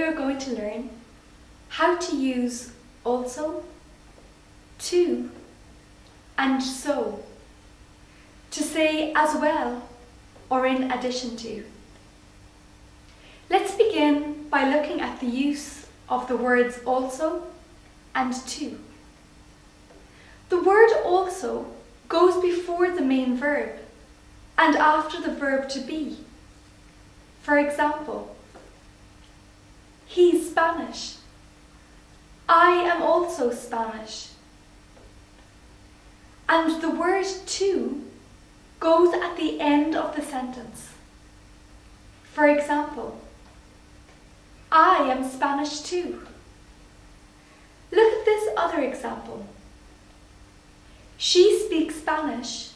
are going to learn how to use also, to, and so to say as well or in addition to. Let's begin by looking at the use of the words also and to. The word also goes before the main verb and after the verb to be. For example, he's Spanish. I am also Spanish. And the word to goes at the end of the sentence. For example, I am Spanish too. Look at this other example. She speaks Spanish.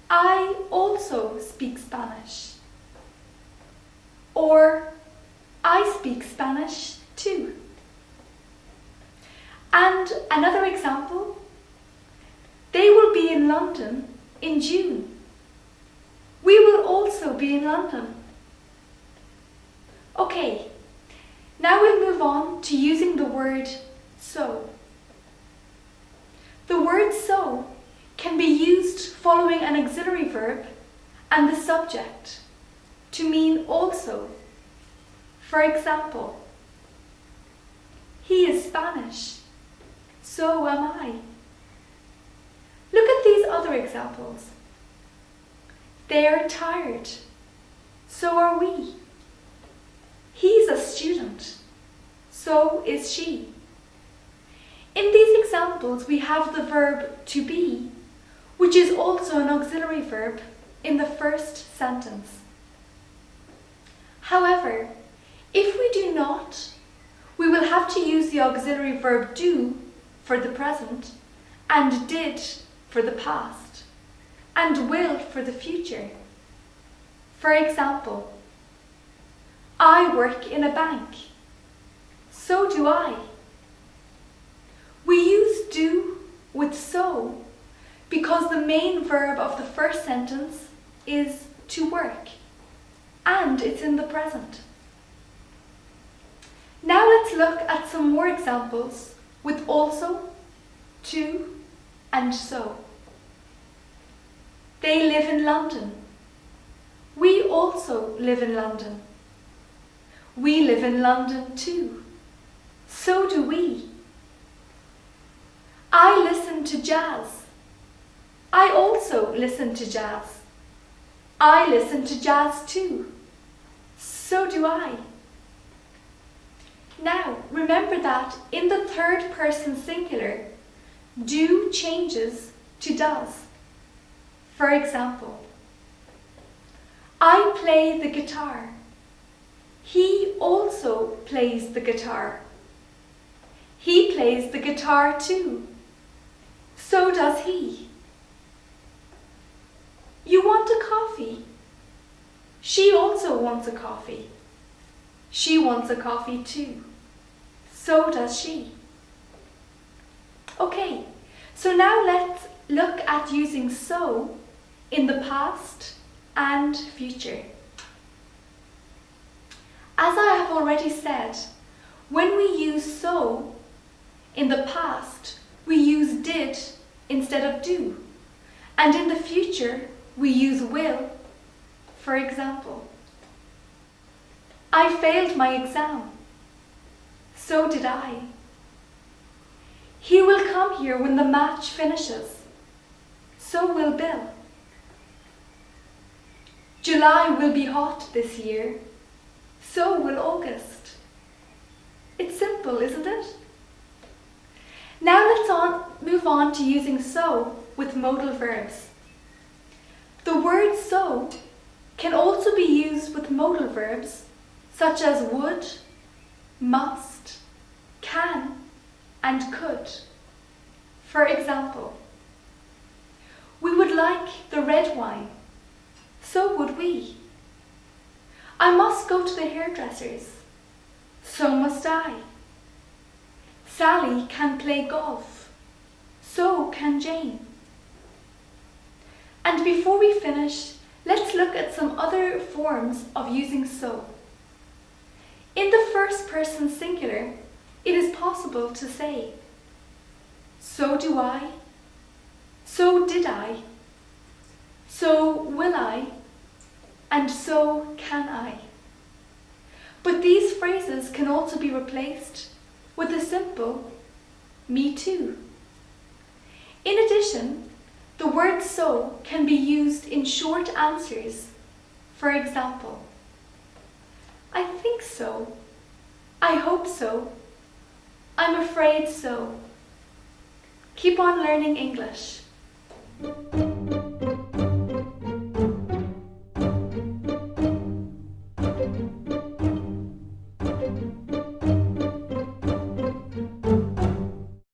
I also speak Spanish. Or, I speak Spanish too. And another example, they will be in London in June. We will also be in London. Okay, now we'll move on to using the word so. The word so can be used following an auxiliary verb and the subject to mean also. For example, he is Spanish, so am I. Look at these other examples. They are tired, so are we. He's a student, so is she. In these examples, we have the verb to be, which is also an auxiliary verb in the first sentence. However, if we do not, we will have to use the auxiliary verb do for the present and did for the past and will for the future. For example, I work in a bank. So do I. We use do with so because the main verb of the first sentence is to work, and it's in the present. Now let's look at some more examples with also, to, and so. They live in London. We also live in London. We live in London too. So do we. I listen to jazz. I also listen to jazz. I listen to jazz too. So do I. Now, remember that in the third person singular, do changes to does. For example, I play the guitar. He also plays the guitar. He plays the guitar too. So does he. You want a coffee? She also wants a coffee. She wants a coffee too. So does she. Okay, so now let's look at using so in the past and future. As I have already said, when we use so in the past, we use did instead of do, and in the future, we use will. For example, I failed my exam. So did I. He will come here when the match finishes. So will Bill. July will be hot this year. So will August. It's simple, isn't it? Now let's move on to using so with modal verbs. The word so can also be used with modal verbs such as would, must, can, and could. For example, we would like the red wine. So would we. I must go to the hairdresser's. So must I. Sally can play golf. So can Jane. And before we finish, let's look at some other forms of using so. In the first person singular, it is possible to say, so do I, so did I, so will I, and so can I. But these phrases can also be replaced with a simple me too. In addition, the word so can be used in short answers. For example, I think so, I hope so, I'm afraid so. Keep on learning English.